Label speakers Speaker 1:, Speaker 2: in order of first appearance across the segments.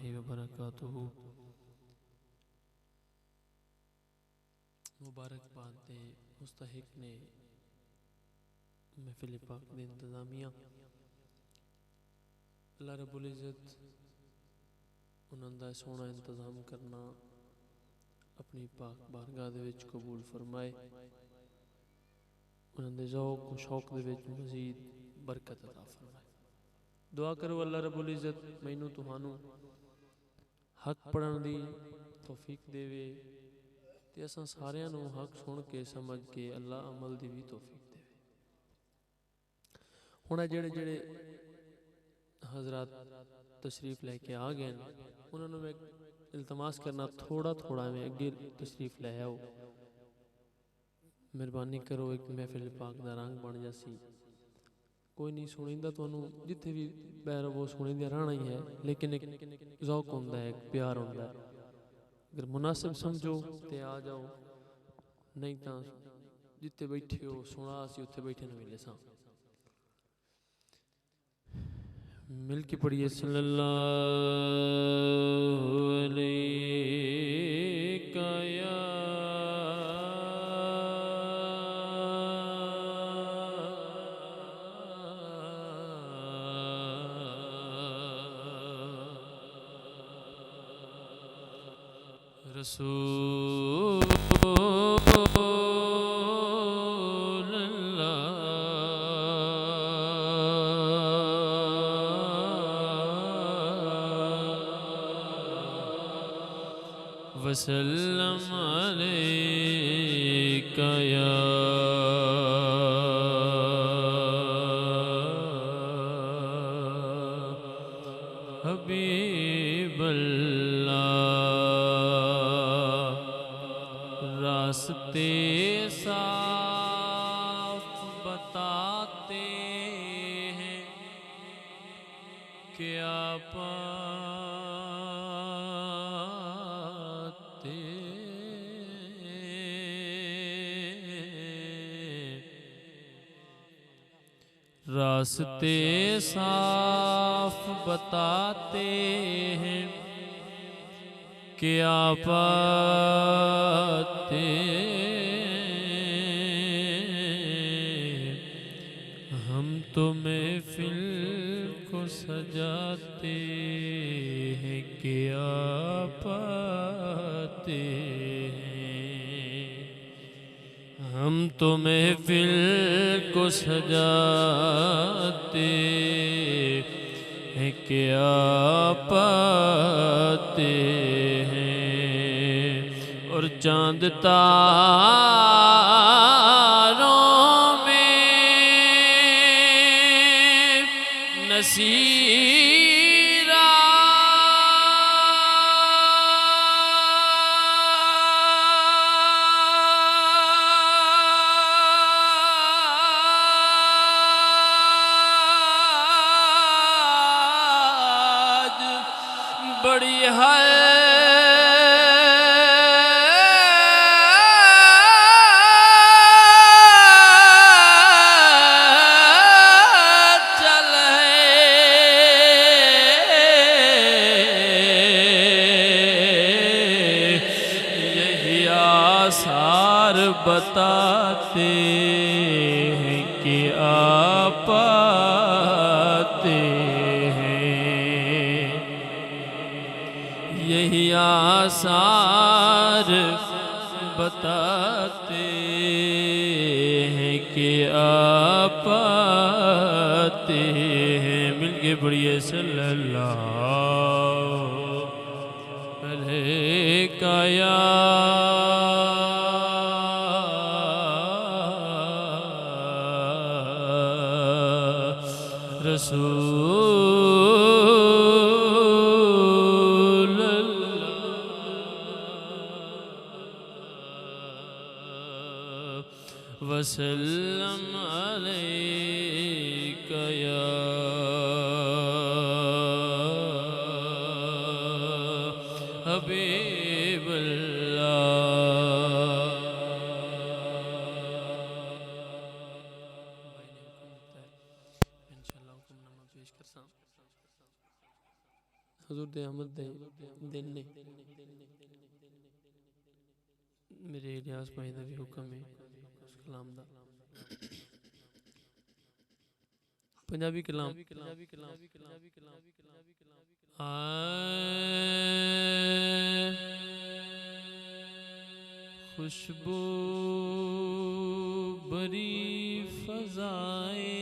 Speaker 1: रहमतुल्लाहि व बरकातुहू। मुबारकबाद दे मुस्तहिक ने महफिल पाक दी इंतजामिया अल्लाह रब्बुल इज़्ज़त उन्हां दा सोहना इंतजाम करना अपनी पाक बारगाह दे विच कबूल फरमाए। उन्हां दे ज़ौक़ व शौक़ दे विच मज़ीद बरकत अता फरमाए। दुआ करो अल्लाह रब्बुल इज़्ज़त मैनू तुहानू हक पढ़न दी तौफीक देवे ते असां सारियां नू हक सुन के समझ के अल्लाह अमल दी भी तौफीक देवे। हुण जेड़े जेड़े हज़रात तशरीफ लैके आ गए उन्होंने मैं इल्तमास करना थोड़ा थोड़ा में अगे तशरीफ लै आओ। मेहरबानी करो एक महफिल पाक दा रंग बन जासी। कोई नहीं सुनींदा तुहानू जिथे भी बैर वो सुनींदे रहना ही है, लेकिन एक ज़ौक होंदा है, एक प्यार होंदा है। अगर मुनासिब समझो तो आ जाओ, नहीं तो जिथे बैठे हो सुना असी उत्थे बैठे न मिले सा। मिल के पढ़िए सल्लल्लाहु अलैका या रसूल वसल्लम अलैका या हबीबल्लाह। रास्ते साफ बताते हैं क्या पाते रास्ते साफ बताते हैं क्या पाते हम तो महफिल को सजाते हैं क्या पाते हम तो महफिल को सजाते हैं क्या पाते हैं। और चांद तारों में नसीरा बड़ी है चल यही आसार बताते हैं कि आप आते यही आसार बताते हैं कि आप आते हैं। मिलके पढ़िए सल्लल्लाहु अलैका या रसूल वसल्लम अलैका या हबीबल्लाह। हुजूर दे आमद दे दिन ने मेरे इलियास भाई का भी हुक्म है उस कलाम दा पंजाबी कलाम खुशबू बरी फजाए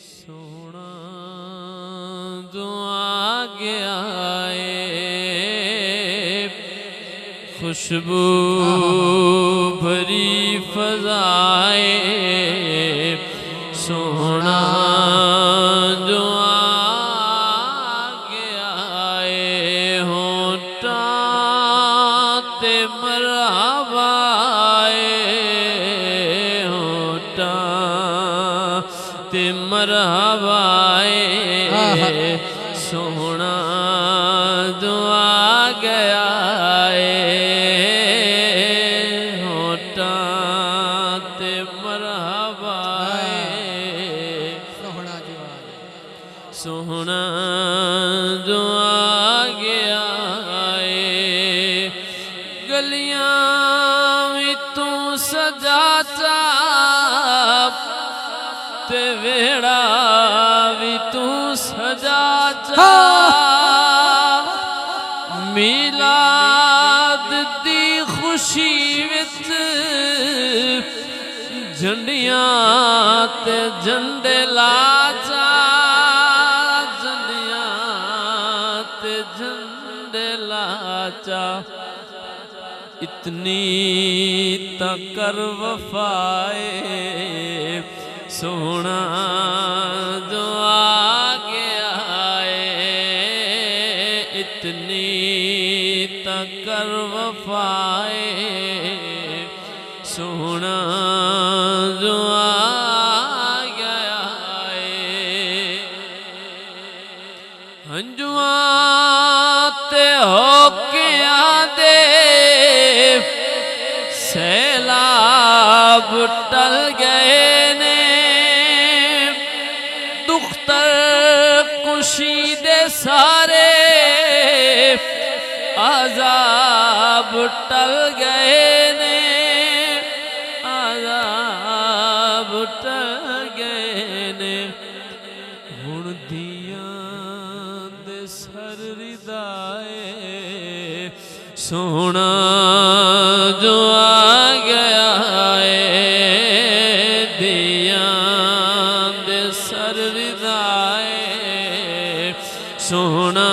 Speaker 1: सोना जो आगे आए खुशबू भरी फजाए सोना जो आगे आए होंठा ते मरहबाए होंठा ते मरहबाए सोना जो आ गया होंठा ते मरहबाए सोहना जो आ गया गलियां भी तू सजा चाप ते वेड़ा भी तू सजा चाप मिलाद दी खुशी विच झंडियां ते झंडे ला चा इतनी तकर वफाए सोना जो आगे आए इतनी तकर वफाए सोना जो आगे आए हंजुआ ते होके आदे सैलाब टल गए ने दुख्तर कुशी दे सारे आजाब टल गए ने आजाब टल गए ने हुण दियां दे सर रिदाए सोना जो आ गया दिया दे सर रिदाए सोना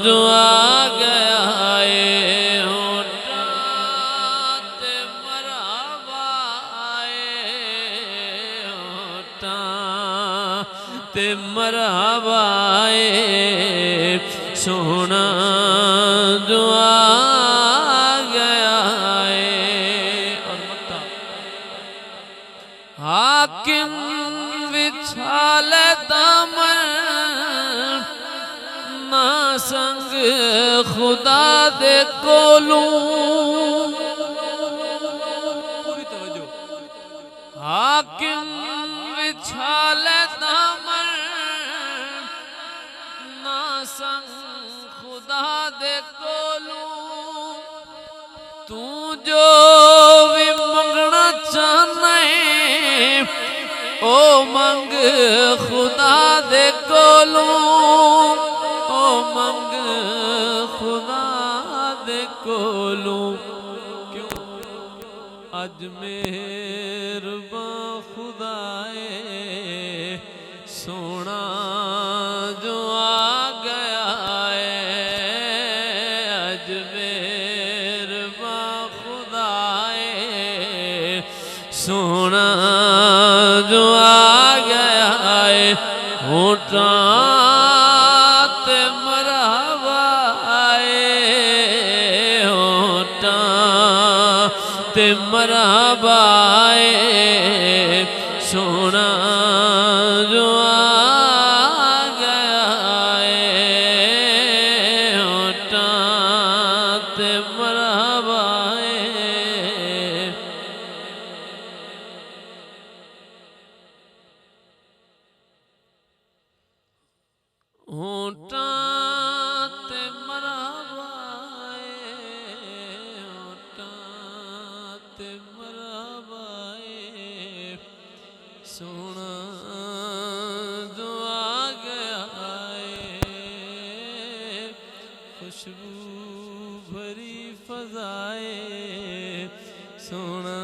Speaker 1: जो आ गया होंठा ते मरहबाए होंठा ते मरहबाए सोना जो आ गया और मक्का हाकिम विछाल दामन ना संग खुदा दे कोलू हाकिम विछाल दामन ना संग खुदा दे कोलू तू जो भी मंगना चाहना है ओ मंग खुदा दे कोलू ओ मंग खुदा दे कोलू क्यों अज मेहरबान खुदाए सोना जो आ गया अज मेहरबान खुदाए सोना जो आ गया होंठा ते मरहबाए होंठा ते मरहबाए सोना जो आ गया होंठा ते मरहबाए होठां ते मरावाए, होठां ते मरावाए, सोना दुआ गया है, खुशबू भरी फजाए, सोना